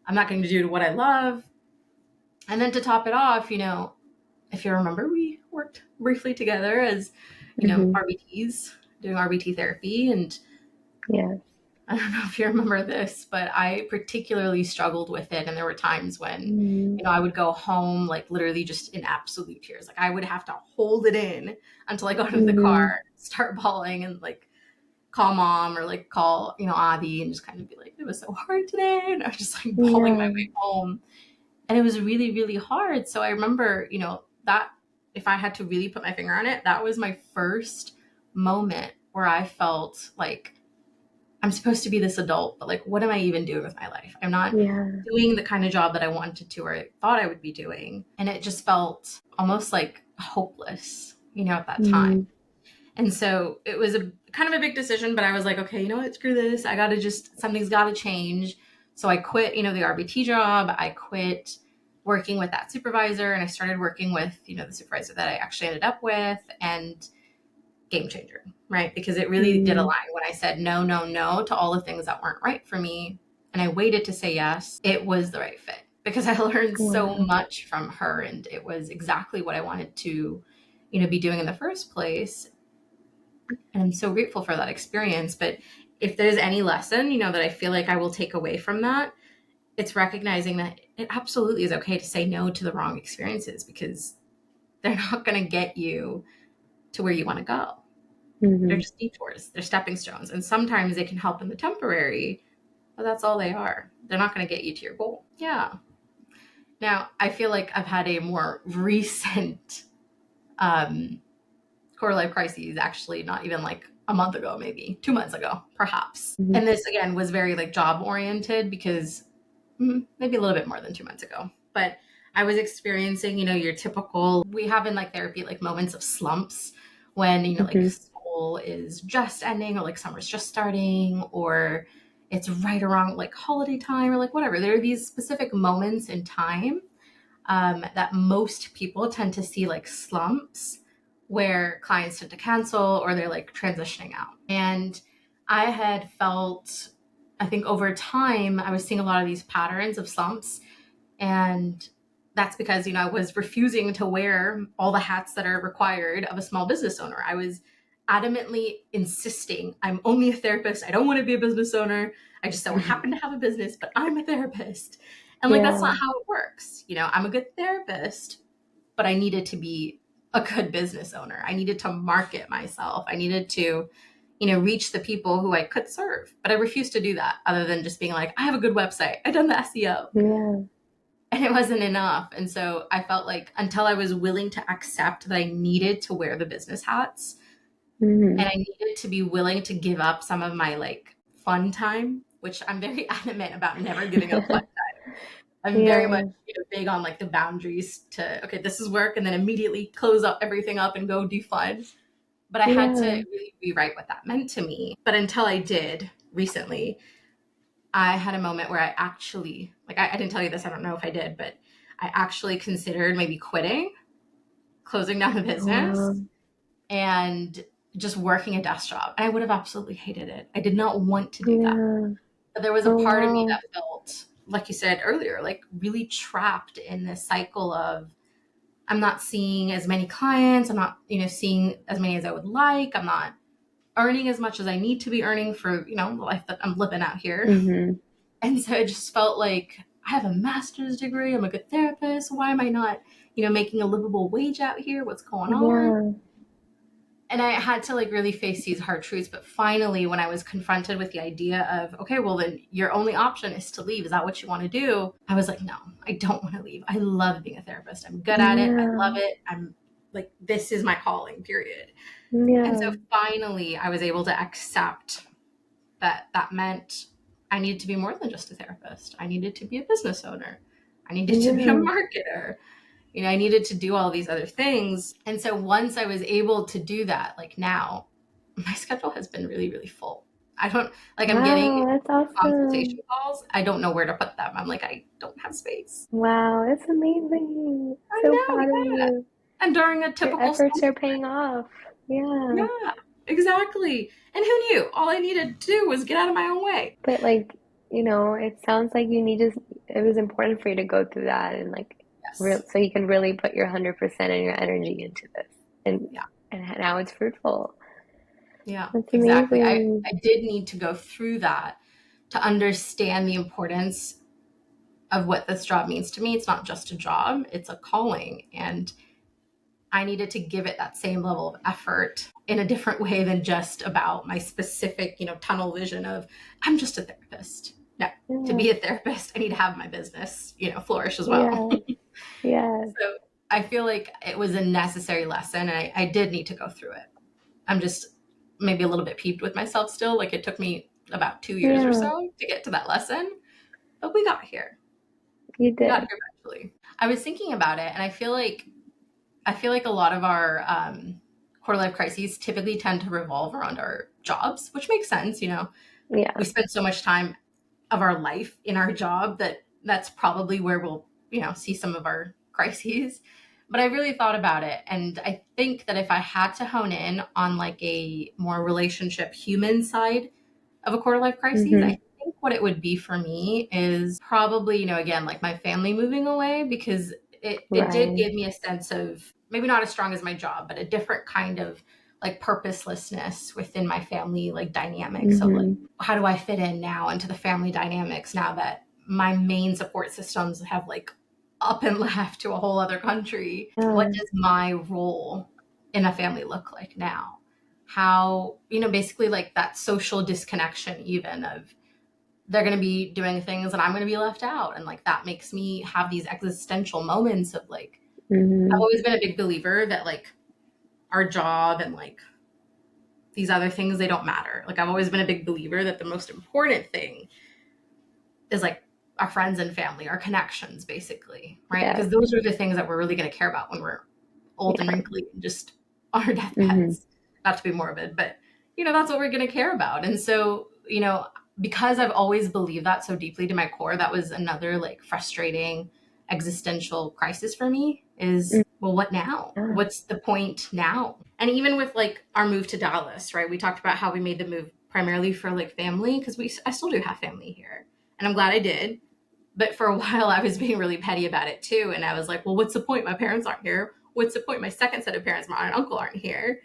Speaker 2: I'm not going to do what I love. And then to top it off, if you remember, we worked briefly together as, RBTs, doing RBT therapy. And
Speaker 1: Yeah.
Speaker 2: I don't know if you remember this, but I particularly struggled with it. And there were times when, I would go home, like literally just in absolute tears. Like I would have to hold it in until I got into the car, start bawling, and like call mom or like call, Adi, and just kind of be like, it was so hard today. And I was just like bawling my way home. And it was really, really hard. So I remember, that if I had to really put my finger on it, that was my first moment where I felt like I'm supposed to be this adult, but like, what am I even doing with my life? I'm not doing the kind of job that I wanted to or I thought I would be doing. And it just felt almost like hopeless, at that time. And so it was a kind of a big decision, but I was like, okay, screw this. Something's got to change. So I quit, the RBT job. I quit working with that supervisor, and I started working with, the supervisor that I actually ended up with, and game changer, right? Because it really did align when I said no, no, no to all the things that weren't right for me. And I waited to say yes. It was the right fit because I learned so much from her, and it was exactly what I wanted to, be doing in the first place. And I'm so grateful for that experience. But if there's any lesson, that I feel like I will take away from that, it's recognizing that it absolutely is okay to say no to the wrong experiences because they're not going to get you to where you want to go. They're just detours. They're stepping stones. And sometimes they can help in the temporary, but that's all they are. They're not going to get you to your goal. Yeah. Now, I feel like I've had a more recent core life crises, actually not even like a month ago, maybe 2 months ago, perhaps. And this again was very like job oriented because maybe a little bit more than 2 months ago, but I was experiencing, your typical, we have in like therapy, like moments of slumps when, like school is just ending or like summer's just starting or it's right around like holiday time or like whatever. There are these specific moments in time that most people tend to see like slumps where clients tend to cancel or they're like transitioning out. And I had felt, I think over time, I was seeing a lot of these patterns of slumps. And that's because, I was refusing to wear all the hats that are required of a small business owner. I was adamantly insisting, I'm only a therapist. I don't want to be a business owner. I just so happen to have a business, but I'm a therapist. And like, that's not how it works. I'm a good therapist, but I needed to be a good business owner. I needed to market myself. I needed to, reach the people who I could serve. But I refused to do that other than just being like, I have a good website. I've done the SEO. and it wasn't enough. And so I felt like until I was willing to accept that I needed to wear the business hats
Speaker 1: Mm-hmm.
Speaker 2: and I needed to be willing to give up some of my like fun time, which I'm very adamant about never giving up fun. I'm very much,
Speaker 1: Yeah.
Speaker 2: big on like the boundaries to, okay, this is work, and then immediately close up everything up and go do fun. But I had to
Speaker 1: Yeah.
Speaker 2: really rewrite what that meant to me. But until I did recently, I had a moment where I actually, like, I didn't tell you this, I don't know if I did, but I actually considered maybe quitting, closing down the business,
Speaker 1: Wow.
Speaker 2: and just working a desk job. And I would have absolutely hated it. I did not want to do that.
Speaker 1: Yeah.
Speaker 2: But there was a
Speaker 1: Oh,
Speaker 2: part of me
Speaker 1: wow.
Speaker 2: that felt, like you said earlier, like really trapped in this cycle of I'm not seeing as many clients. I'm not, seeing as many as I would like. I'm not earning as much as I need to be earning for, the life that I'm living out here.
Speaker 1: Mm-hmm.
Speaker 2: And so it just felt like I have a master's degree. I'm a good therapist. Why am I not, making a livable wage out here? What's going on?
Speaker 1: Yeah.
Speaker 2: And I had to like really face these hard truths. But finally, when I was confronted with the idea of, okay, well, then your only option is to leave. Is that what you want to do? I was like, no, I don't want to leave. I love being a therapist. I'm good at it. I love
Speaker 1: Yeah.
Speaker 2: it. I'm like, this is my calling, period. And
Speaker 1: Yeah.
Speaker 2: so finally, I was able to accept that that meant I needed to be more than just a therapist. I needed to be a business owner. I needed to be a
Speaker 1: Yeah.
Speaker 2: marketer. I needed to do all these other things. And so once I was able to do that, like now, my schedule has been really, really full. I don't like I'm getting
Speaker 1: Wow, that's
Speaker 2: consultation
Speaker 1: awesome.
Speaker 2: calls. I don't know where to put them. I'm like, I don't have space.
Speaker 1: Wow, that's amazing.
Speaker 2: I
Speaker 1: So
Speaker 2: know,
Speaker 1: proud of
Speaker 2: yeah.
Speaker 1: you.
Speaker 2: And during a
Speaker 1: Your
Speaker 2: typical
Speaker 1: efforts are
Speaker 2: school,
Speaker 1: paying off. Yeah.
Speaker 2: yeah, exactly. And who knew? All I needed to do was get out of my own way.
Speaker 1: But like, it sounds like it was important for you to go through that and like
Speaker 2: Yes.
Speaker 1: so you can really put your 100% of your energy into this. And
Speaker 2: Yeah.
Speaker 1: and now it's fruitful.
Speaker 2: Yeah,
Speaker 1: That's
Speaker 2: exactly.
Speaker 1: amazing.
Speaker 2: I did need to go through that to understand the importance of what this job means to me. It's not just a job, it's a calling. And I needed to give it that same level of effort in a different way than just about my specific, tunnel vision of I'm just a therapist. No, to
Speaker 1: Yeah.
Speaker 2: be a therapist, I need to have my business, flourish as well.
Speaker 1: Yeah. Yeah.
Speaker 2: So I feel like it was a necessary lesson, and I did need to go through it. I'm just maybe a little bit peeved with myself still. Like it took me about 2 years or
Speaker 1: Yeah.
Speaker 2: so to get to that lesson, but we got here.
Speaker 1: You
Speaker 2: We got
Speaker 1: did.
Speaker 2: here eventually. I was thinking about it, and I feel like a lot of our quarter life crises typically tend to revolve around our jobs, which makes sense.
Speaker 1: Yeah.
Speaker 2: We spend so much time of our life in our job that that's probably where we'll, see some of our crises. But I really thought about it. And I think that if I had to hone in on like a more relationship human side of a quarter life crisis,
Speaker 1: Mm-hmm.
Speaker 2: I think what it would be for me is probably, again, like my family moving away, because it did
Speaker 1: Right.
Speaker 2: give me a sense of maybe not as strong as my job, but a different kind of like purposelessness within my family, like dynamics of like,
Speaker 1: Mm-hmm.
Speaker 2: how do I fit in now into the family dynamics now that my main support systems have like up and left to a whole other country? What
Speaker 1: Yeah.
Speaker 2: does my role in a family look like now? How, basically like that social disconnection, even of they're going to be doing things and I'm going to be left out. And like that makes me have these existential moments of like, I've
Speaker 1: Mm-hmm.
Speaker 2: always been a big believer that like our job and like these other things, they don't matter. Like I've always been a big believer that the most important thing is like our friends and family, our connections, basically, right?
Speaker 1: Yeah.
Speaker 2: Because those are the things that we're really going to care about when we're old and
Speaker 1: Yeah.
Speaker 2: wrinkly and just on our
Speaker 1: Mm-hmm.
Speaker 2: deathbeds. Not to be morbid, but that's what we're going to care about. And so, because I've always believed that so deeply to my core, that was another like frustrating existential crisis for me is, well, what now?
Speaker 1: Yeah.
Speaker 2: What's the point now? And even with like our move to Dallas, right? We talked about how we made the move primarily for like family, because I still do have family here. And I'm glad I did. But for a while, I was being really petty about it too. And I was like, well, what's the point? My parents aren't here. What's the point? My second set of parents, my aunt and uncle, aren't here.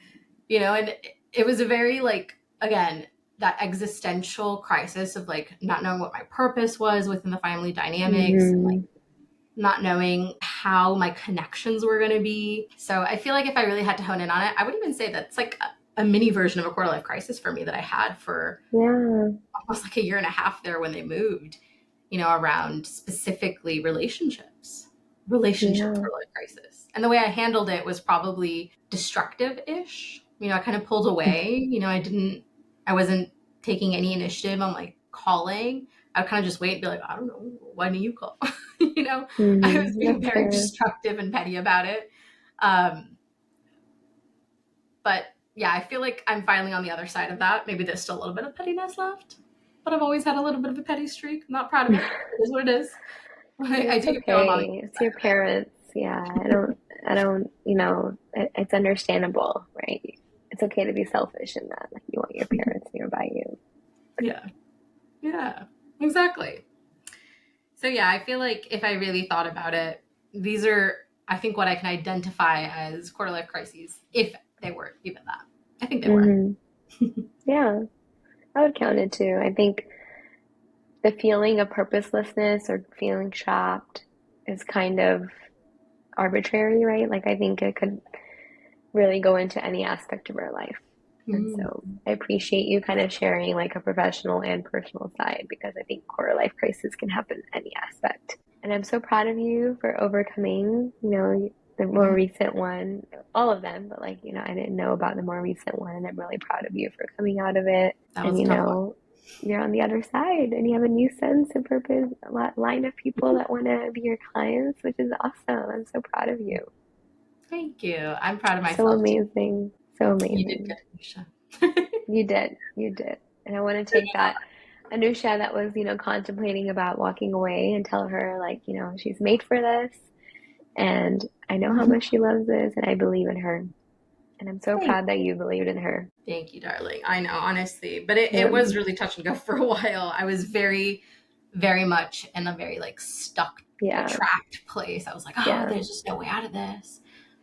Speaker 2: And it was a very, like, again, that existential crisis of like not knowing what my purpose was within the family dynamics, and like
Speaker 1: Mm-hmm.
Speaker 2: not knowing how my connections were going to be. So I feel like if I really had to hone in on it, I would even say that's like a mini version of a quarter life crisis for me that I had for
Speaker 1: Yeah.
Speaker 2: almost like a year and a half there when they moved. around specifically relationship
Speaker 1: Yeah.
Speaker 2: quarter-life crisis. And the way I handled it was probably destructive-ish. I kind of pulled away. I wasn't taking any initiative on like calling. I would kind of just wait and be like, I don't know, why do you call? I was being
Speaker 1: That's
Speaker 2: very
Speaker 1: fair.
Speaker 2: destructive and petty about it. But yeah, I feel like I'm finally on the other side of that. Maybe there's still a little bit of pettiness left, but I've always had a little bit of a petty streak. I'm not proud of it. It is what it is. I
Speaker 1: It's
Speaker 2: do feel I'm on the
Speaker 1: okay.
Speaker 2: other
Speaker 1: It's
Speaker 2: side
Speaker 1: your
Speaker 2: of it.
Speaker 1: parents. Yeah. I don't, it's understandable, right? It's okay to be selfish in that. Like you want your parents nearby you.
Speaker 2: Yeah. Yeah. Exactly. So yeah, I feel like if I really thought about it, these are, I think, what I can identify as quarter life crises, if they were even that. I think they were.
Speaker 1: hmm Yeah. I would count it too. I think the feeling of purposelessness or feeling trapped is kind of arbitrary, right? Like I think it could really go into any aspect of our life. And
Speaker 2: Mm.
Speaker 1: so I appreciate you kind of sharing like a professional and personal side because I think quarter life crisis can happen in any aspect. And I'm so proud of you for overcoming, the more recent one, all of them, but like, I didn't know about the more recent one and I'm really proud of you for coming out of it.
Speaker 2: That
Speaker 1: And
Speaker 2: was a tough one.
Speaker 1: you're on the other side and you have a new sense of purpose, a line of people that want to be your clients, which is awesome. I'm so proud of you.
Speaker 2: Thank you. I'm proud of
Speaker 1: So
Speaker 2: myself too.
Speaker 1: amazing. So
Speaker 2: You did
Speaker 1: amazing.
Speaker 2: good, Misha.
Speaker 1: You did. You did. And I want to take that Anusha that was, contemplating about walking away and tell her, like, she's made for this. And I know how much she loves this and I believe in her. And I'm so
Speaker 2: Thank
Speaker 1: proud that you believed in her.
Speaker 2: Thank you, darling. I know, honestly. But it
Speaker 1: Yeah.
Speaker 2: was really touch and go for a while. I was very, very much in a very like stuck,
Speaker 1: Yeah.
Speaker 2: trapped place. I was like, oh,
Speaker 1: Yeah.
Speaker 2: there's just no way out of this.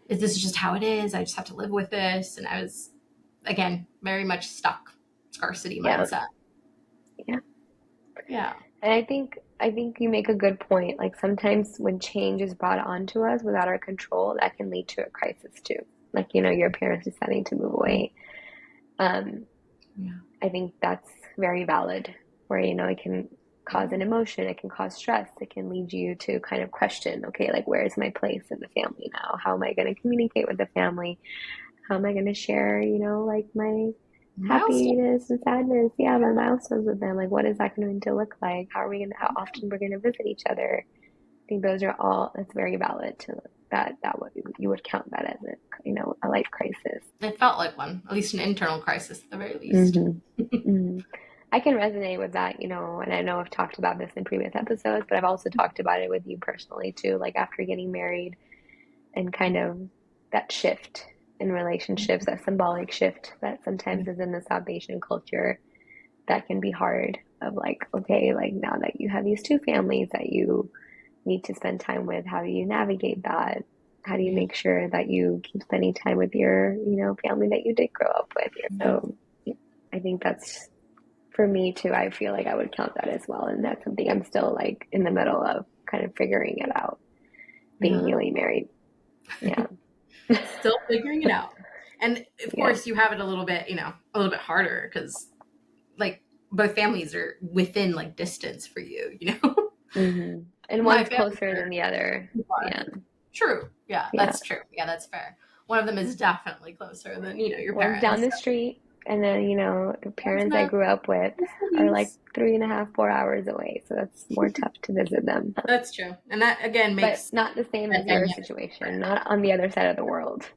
Speaker 2: This is just how it is. I just have to live with this. And I was, again, very much stuck, scarcity
Speaker 1: Yeah.
Speaker 2: mindset.
Speaker 1: Yeah.
Speaker 2: Yeah.
Speaker 1: And I think you make a good point. Like sometimes when change is brought onto us without our control, that can lead to a crisis too. Like, your parents deciding to move away. Um,
Speaker 2: Yeah.
Speaker 1: I think that's very valid, where, it can cause an emotion, it can cause stress, it can lead you to kind of question, okay, like, where is my place in the family now? How am I going to communicate with the family? How am I going to share, like my
Speaker 2: Milestone.
Speaker 1: happiness and sadness? Yeah, my milestones with them. Like, what is that going to look like? How often we're going to visit each other? I think those are all, that's very valid to that what you would count that as a life crisis.
Speaker 2: It felt like one, at least an internal crisis at the very least.
Speaker 1: Mm-hmm. Mm-hmm. I can resonate with that, and I know I've talked about this in previous episodes, but I've also talked about it with you personally too, like after getting married and kind of that shift in relationships, that symbolic shift that sometimes is in the South Asian culture that can be hard of like, okay, like now that you have these two families that you need to spend time with, how do you navigate that? How do you
Speaker 2: Yeah.
Speaker 1: make sure that you keep spending time with your, family that you did grow up with?
Speaker 2: Yeah.
Speaker 1: So I think that's for me too. I feel like I would count that as well. And that's something I'm still like in the middle of kind of figuring it out, being
Speaker 2: Yeah.
Speaker 1: newly married. Yeah.
Speaker 2: Still figuring it out. And of
Speaker 1: Yeah.
Speaker 2: course, you have it a little bit, a little bit harder because like both families are within like distance for you,
Speaker 1: hmm And
Speaker 2: My
Speaker 1: one's
Speaker 2: family's
Speaker 1: closer
Speaker 2: are
Speaker 1: than the other.
Speaker 2: too far.
Speaker 1: Yeah.
Speaker 2: True. Yeah,
Speaker 1: Yeah.
Speaker 2: that's true. Yeah, that's fair. One of them is definitely closer than, your
Speaker 1: One's down
Speaker 2: parents.
Speaker 1: the
Speaker 2: So
Speaker 1: street. And then, the
Speaker 2: one's
Speaker 1: parents I
Speaker 2: not
Speaker 1: grew up with
Speaker 2: the
Speaker 1: are like
Speaker 2: cities.
Speaker 1: 3.5, 4 hours away. So that's more tough to visit them.
Speaker 2: That's true. And that again
Speaker 1: But
Speaker 2: makes
Speaker 1: not the same
Speaker 2: that
Speaker 1: as your
Speaker 2: dynamic
Speaker 1: situation,
Speaker 2: different.
Speaker 1: not on the other side of the world.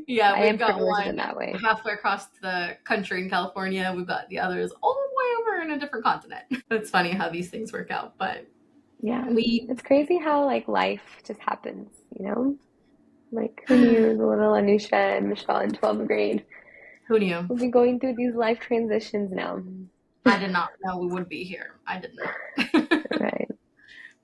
Speaker 2: Yeah,
Speaker 1: I
Speaker 2: we've
Speaker 1: am
Speaker 2: got
Speaker 1: privileged in
Speaker 2: one
Speaker 1: that way.
Speaker 2: halfway across the country in California. We've got the others all the way over in a different continent. It's funny how these things work out, but
Speaker 1: Yeah.
Speaker 2: we
Speaker 1: It's crazy how like life just happens. Like who knew the little Anusha and Michelle in 12th grade
Speaker 2: who knew?
Speaker 1: would be going through these life transitions now.
Speaker 2: I did not know we would be here. I did not.
Speaker 1: Right.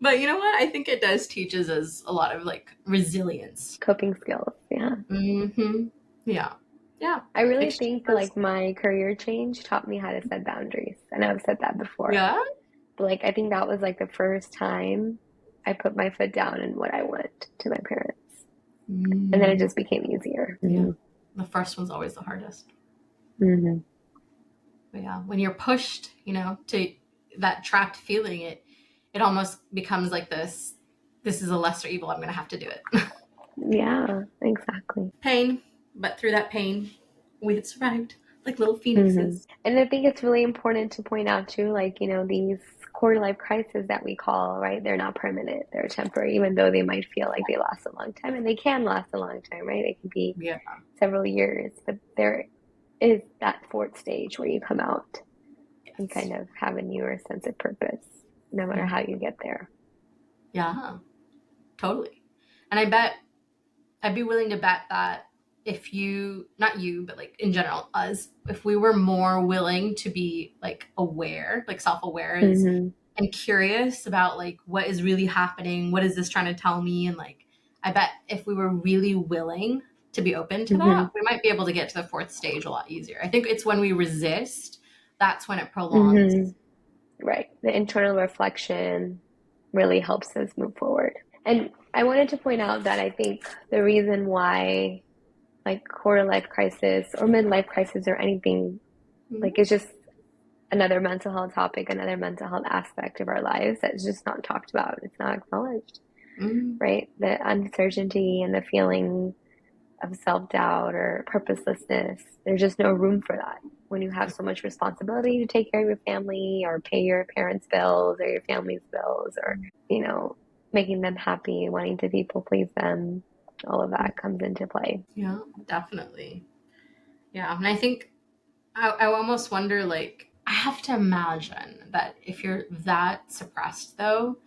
Speaker 2: But you know what? I think it does teaches us a lot of like resilience.
Speaker 1: Coping skills. Yeah.
Speaker 2: Mm-hmm. Yeah. Yeah.
Speaker 1: I really
Speaker 2: It just
Speaker 1: think
Speaker 2: was,
Speaker 1: like my career change taught me how to set boundaries. I know I've said that before,
Speaker 2: yeah.
Speaker 1: but like I think that was like the first time I put my foot down in what I want to my parents. And then it
Speaker 2: Mm,
Speaker 1: just became easier.
Speaker 2: yeah.
Speaker 1: Mm-hmm.
Speaker 2: The first one's always the hardest.
Speaker 1: Mm-hmm.
Speaker 2: But yeah, when you're pushed, to that trapped feeling, it almost becomes like this is a lesser evil, I'm going to have to do it.
Speaker 1: Yeah, exactly.
Speaker 2: Pain, but through that pain, we had survived like little
Speaker 1: Hmm.
Speaker 2: phoenixes.
Speaker 1: And I think it's really important to point out too, like, these quarter life crises that we call, right? They're not permanent. They're temporary, even though they might feel like they last a long time, and they can last a long time, right? They can be
Speaker 2: Yeah.
Speaker 1: several years, but there is that fourth stage where you come out and
Speaker 2: Yes.
Speaker 1: kind of have a newer sense of purpose, no matter
Speaker 2: Yeah.
Speaker 1: how you get there.
Speaker 2: Yeah. Totally. And I bet I'd be willing to bet that if you, not you, but like in general, us, if we were more willing to be like aware, like self-aware is,
Speaker 1: Hmm.
Speaker 2: and curious about like what is really happening, what is this trying to tell me, and like I bet if we were really willing to be open to
Speaker 1: Hmm.
Speaker 2: that, we might be able to get to the fourth stage a lot easier. I think it's when we resist, that's when it prolongs.
Speaker 1: Hmm. Right. The internal reflection really helps us move forward. And I wanted to point out that I think the reason why, like, quarter life crisis or midlife crisis or anything, like,
Speaker 2: Mhm.
Speaker 1: it's just another mental health topic, another mental health aspect of our lives that's just not talked about. It's not acknowledged,
Speaker 2: Mhm.
Speaker 1: right? The uncertainty and the feeling of self doubt or purposelessness, there's just no room for that when you have so much responsibility to take care of your family or pay your parents' bills or your family's bills or, you know, making them happy, wanting to people please them. All of that comes into play.
Speaker 2: Yeah, definitely. Yeah, and I think I almost wonder, like, I have to imagine that if you're that suppressed, though,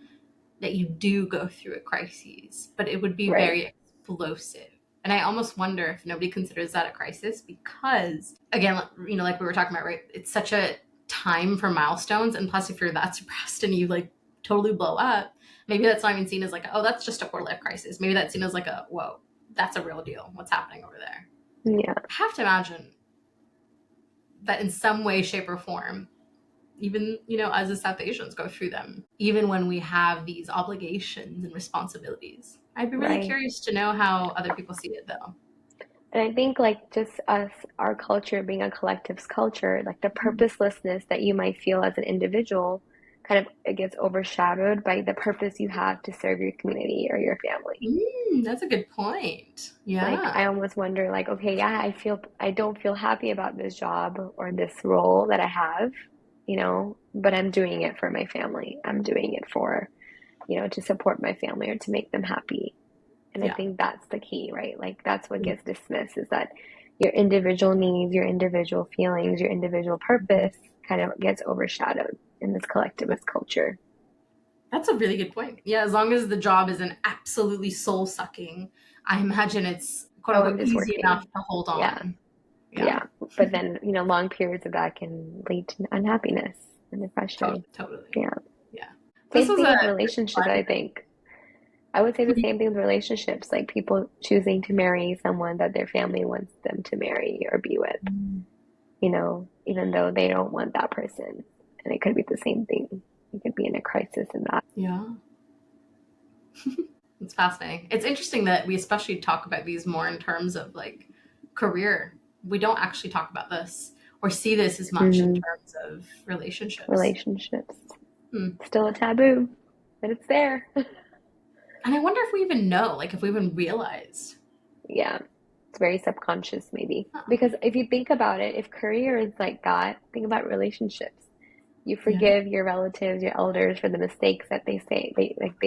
Speaker 2: that you do go through a crisis, but it would be
Speaker 1: Right.
Speaker 2: very explosive. And I almost wonder if nobody considers that a crisis because, again, you know, like we were talking about, right? It's such a time for milestones. And plus, if you're that suppressed and you like totally blow up, maybe that's not even seen as like, oh, that's just a quarter life crisis. Maybe that's seen as like a, whoa, that's a real deal. What's happening over there?
Speaker 1: Yeah.
Speaker 2: I have to imagine that in some way, shape, or form, even, you know, as the South Asians go through them, even when we have these obligations and responsibilities. I'd be really
Speaker 1: Right.
Speaker 2: curious to know how other people see it, though.
Speaker 1: And I think, like, just us, our culture being a collective's culture, like the purposelessness that you might feel as an individual kind of it gets overshadowed by the purpose you have to serve your community or your family.
Speaker 2: That's a good point.
Speaker 1: Like,
Speaker 2: Yeah.
Speaker 1: I almost wonder, like, okay, yeah, I don't feel happy about this job or this role that I have, but I'm doing it for my family. I'm doing it for, to support my family or to make them happy. And I
Speaker 2: Yeah.
Speaker 1: think that's the key, right? Like, that's what gets dismissed is that your individual needs, your individual feelings, your individual purpose kind of gets overshadowed in this collectivist culture.
Speaker 2: That's a really good point. Yeah, as long as the job isn't absolutely soul sucking, I imagine it's quote
Speaker 1: Oh, I'm
Speaker 2: unquote
Speaker 1: just
Speaker 2: easy enough
Speaker 1: working.
Speaker 2: to hold
Speaker 1: Yeah.
Speaker 2: on. Yeah.
Speaker 1: Yeah. But then, long periods of that can lead to unhappiness and depression.
Speaker 2: Totally.
Speaker 1: Yeah.
Speaker 2: Yeah. This
Speaker 1: Same
Speaker 2: was
Speaker 1: thing
Speaker 2: a
Speaker 1: with relationships,
Speaker 2: fun.
Speaker 1: I think. I would say the same thing with relationships, like people choosing to marry someone that their family wants them to marry or be with, even though they don't want that person. And it could be the same thing. You could be in a crisis in that.
Speaker 2: Yeah. It's fascinating. It's interesting that we especially talk about these more in terms of like career. We don't actually talk about this or see this as much in
Speaker 1: Hmm.
Speaker 2: terms of relationships.
Speaker 1: Relationships.
Speaker 2: Hmm.
Speaker 1: Still a taboo, but it's there.
Speaker 2: And I wonder if we even know, like if we even realize.
Speaker 1: Yeah. It's very subconscious, maybe.
Speaker 2: Huh.
Speaker 1: Because if you think about it, if career is like that, think about relationships. You
Speaker 2: Yeah.
Speaker 1: forgive your relatives, your elders for the mistakes that they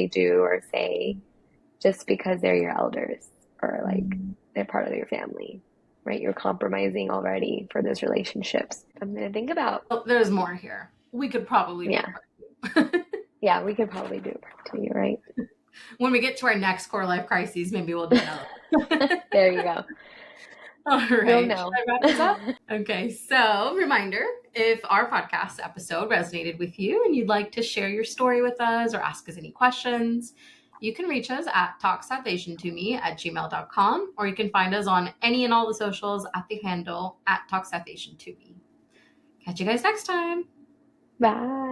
Speaker 1: do or say just because they're your elders or like they're part of your family, right? You're compromising already for those relationships. I'm gonna think about.
Speaker 2: Well, there's more here. We could probably do a
Speaker 1: Yeah,
Speaker 2: part two.
Speaker 1: yeah, we could probably do a part two. You're right.
Speaker 2: When we get to our next core life crises, maybe we'll do another.
Speaker 1: There you go.
Speaker 2: All
Speaker 1: You'll
Speaker 2: right. Should
Speaker 1: know.
Speaker 2: I wrap this up? Okay. So, reminder, if our podcast episode resonated with you and you'd like to share your story with us or ask us any questions, you can reach us at talksouthasiantome@gmail.com, or you can find us on any and all the socials at the handle at talksouthasiantome. Catch you guys next time.
Speaker 1: Bye.